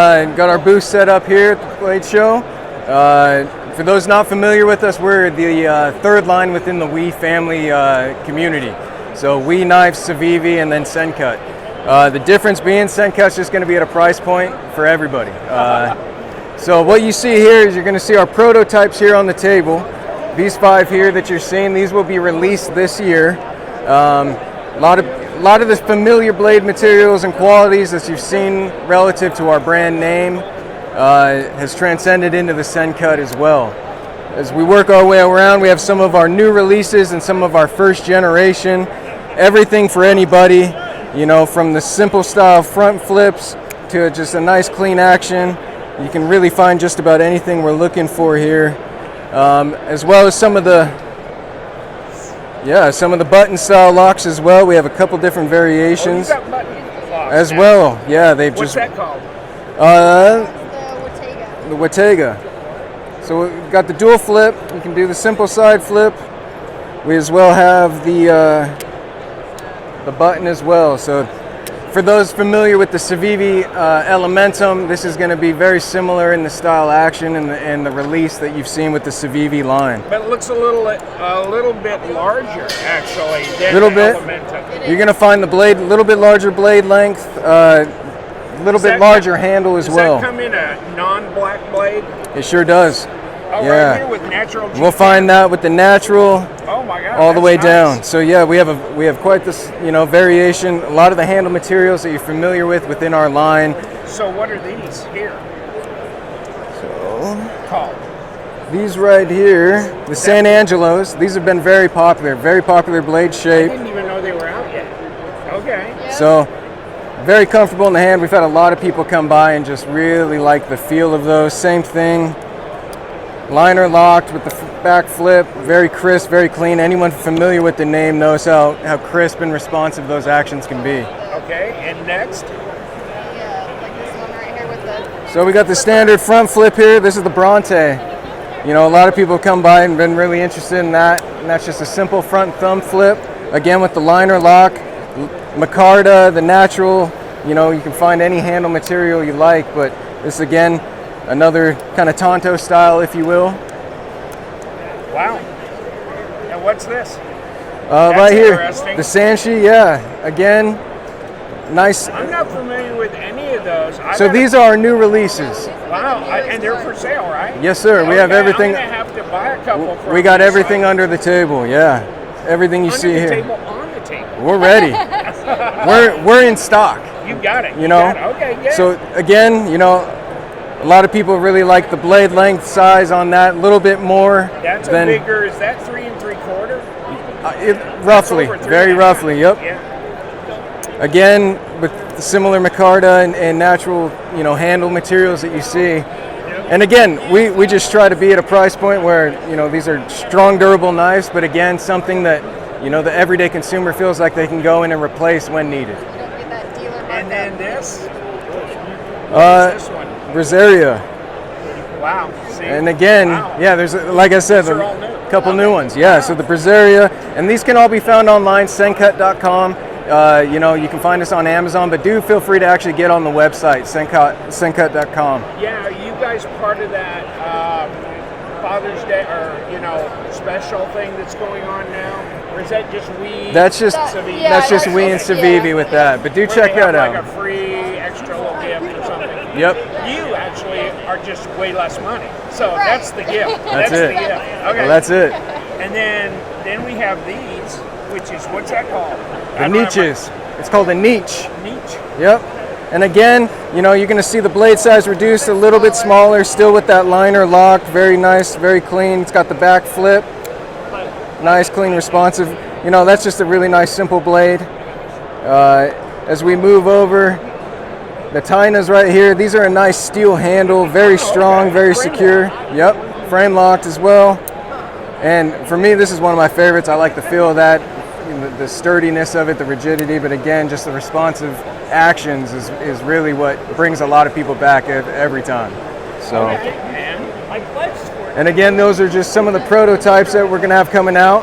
Got our booth set up here at the Blade Show. For those not familiar with us, we're the third line within the WE family community. So WE Knives, Civivi, and then Sencut. The difference being Sencut's just going to be at a price point for everybody. So what you see here is you're going to see our prototypes here on the table. These 5 here that you're seeing, these will be released this year. A lot of the familiar blade materials and qualities that you've seen relative to our brand name has transcended into the Sencut as well. As we work our way around, we have some of our new releases and some of our first generation. Everything for anybody, you know, from the simple style front flips to just a nice clean action. You can really find just about anything we're looking for here, as well as some of the button style locks as well. We have a couple different variations. Oh, you got button locks as now. well. Yeah, they've What's just. What's that called? The Wattega. So we've got the dual flip. You can do the simple side flip. We as well have the button as well. So for those familiar with the Civivi Elementum, this is going to be very similar in the style action and the release that you've seen with the Civivi line. But it looks a little bit larger actually than the Elementum. You're going to find the blade a little bit larger blade length, a little bit larger handle as well. Does that come in a non-black blade? It sure does. Oh, yeah. Right here with natural G10. We'll find that with the natural. Oh my God, all the way nice. down. So yeah, we have quite this, variation. A lot of the handle materials that you're familiar with within our line. So what are these here? So called? These right here, the San Angelos. These have been very popular blade shape. I didn't even know they were out yet. Okay. Yeah. So very comfortable in the hand. We've had a lot of people come by and just really like the feel of those. Same thing. Liner locked with the back flip, very crisp, very clean. Anyone familiar with the name knows how crisp and responsive those actions can be. Okay, and next? Yeah, like this one right here with the... So we got the standard front flip here. This is the Bronte. You know, a lot of people come by and been really interested in that. And that's just a simple front thumb flip. Again, with the liner lock, micarta, the natural. You know, you can find any handle material you like, but this again, another kind of Tonto style, if you will. Wow. And what's this? Right here, interesting. the Sanshi, yeah. Again, nice. I'm not familiar with any of those. So these are our new releases. Wow, and they're for sale, right? Yes, sir. We have everything. I'm gonna have to buy a couple. We got everything under the table. Yeah, everything you see here. On the table. We're ready. we're in stock. You got it. You know. Okay, yeah. So again, a lot of people really like the blade length size on that, a little bit more. That's than, a bigger, is that 3 3/4? Roughly, very roughly, yep. Yeah. Again, with the similar micarta and natural, handle materials that you see. Yep. And again, we just try to be at a price point where, these are strong, durable knives, but again, something that, the everyday consumer feels like they can go in and replace when needed. And then this? This one? Rosaria. Wow. See? And again, yeah, there's, like I said, a couple new ones. Yeah, so the Brazilia, and these can all be found online, Sencut.com. You can find us on Amazon, but do feel free to actually get on the website, Sencut.com. Yeah, are you guys part of that Father's Day or, special thing that's going on now? Or is that just WE? That's just Civivi? that's just WE and Civivi with that. But do check that out. Like a free extra little gift or something. Yep. You actually are just way less money. So that's the gift. That's it. The gift. Okay. Well, that's it. And then we have these, which is, what's that called? The niches. It's called a niche. Niche. Yep. And again, you're going to see the blade size reduced a little bit smaller, still with that liner lock. Very nice, very clean. It's got the back flip. Nice, clean, responsive. That's just a really nice, simple blade. As we move over, the Tainas right here. These are a nice steel handle, very strong, very secure. Yep, frame locked as well. And for me, this is one of my favorites. I like the feel of that, the sturdiness of it, the rigidity, but again, just the responsive actions is really what brings a lot of people back every time. So. And again, those are just some of the prototypes that we're going to have coming out.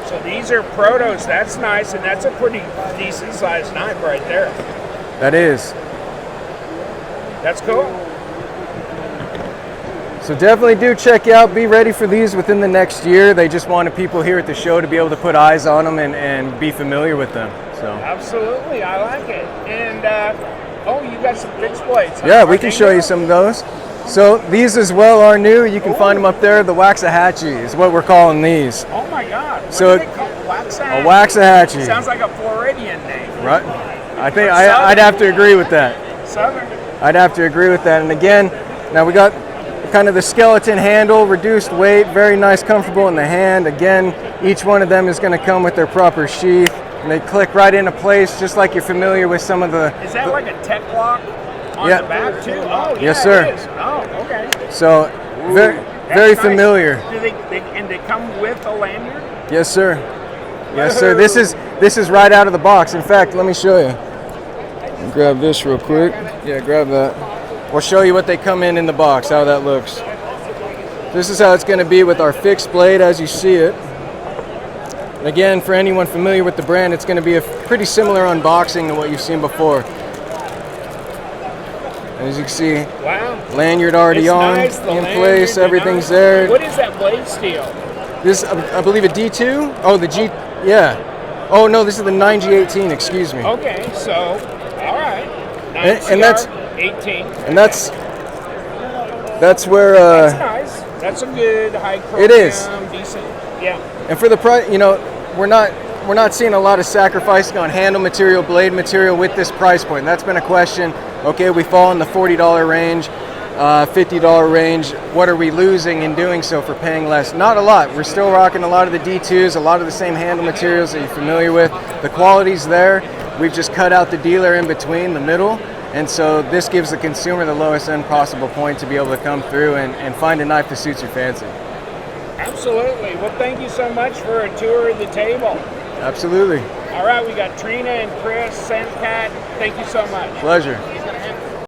So these are protos. That's nice, and that's a pretty decent sized knife right there. That is. That's cool. So definitely do check out, be ready for these within the next year. They just wanted people here at the show to be able to put eyes on them and be familiar with them. So Absolutely, I like it. And oh, you got some fixed blades. Huh? yeah, we can show you some of those. So these as well are new. You can find them up there. The Waxahachie is what we're calling these. Oh my God! What So do they call Waxahachie? a Waxahachie. Sounds like a Floridian name. Right. I think I'd have to agree with that. Southern. I'd have to agree with that. And again, now we got kind of the skeleton handle, reduced weight, very nice, comfortable in the hand. Again, each one of them is going to come with their proper sheath, and they click right into place, just like you're familiar with some of the. Is that like a tech lock on Yeah. the back too? Oh, yeah, Yes, sir. It is. Oh, okay. So very, That's very nice. familiar. Do they come with a lanyard? Yes, sir. Yes, sir. This is right out of the box. In fact, let me show you. Grab this real quick. Yeah, grab that. We'll show you what they come in the box, how that looks. This is how it's going to be with our fixed blade as you see it. And again, for anyone familiar with the brand, it's going to be a pretty similar unboxing to what you've seen before. As you can see, Wow. lanyard already It's on, nice, the in lanyard, place, the everything's nice- there. What is that blade steel? This, I believe, a D2? Oh, the G, yeah. Oh no, this is the 9G18, excuse me. Okay, so all right. And that's- 18. And that's where, That's nice. That's a good high chromium. It is. Decent. Yeah. and for the price, you know, we're not seeing a lot of sacrificing on handle material, blade material with this price point. That's been a question. Okay, we fall in the $40 range, $50 range. What are we losing in doing so for paying less? Not a lot. We're still rocking a lot of the D2s, a lot of the same handle materials that you're familiar with. The quality's there. We've just cut out the dealer in between, the middle. And so this gives the consumer the lowest end possible point to be able to come through and find a knife that suits your fancy. Absolutely. Well, thank you so much for a tour of the table. Absolutely. All right, we got Trina and Chris, Sencut. Thank you so much. Pleasure.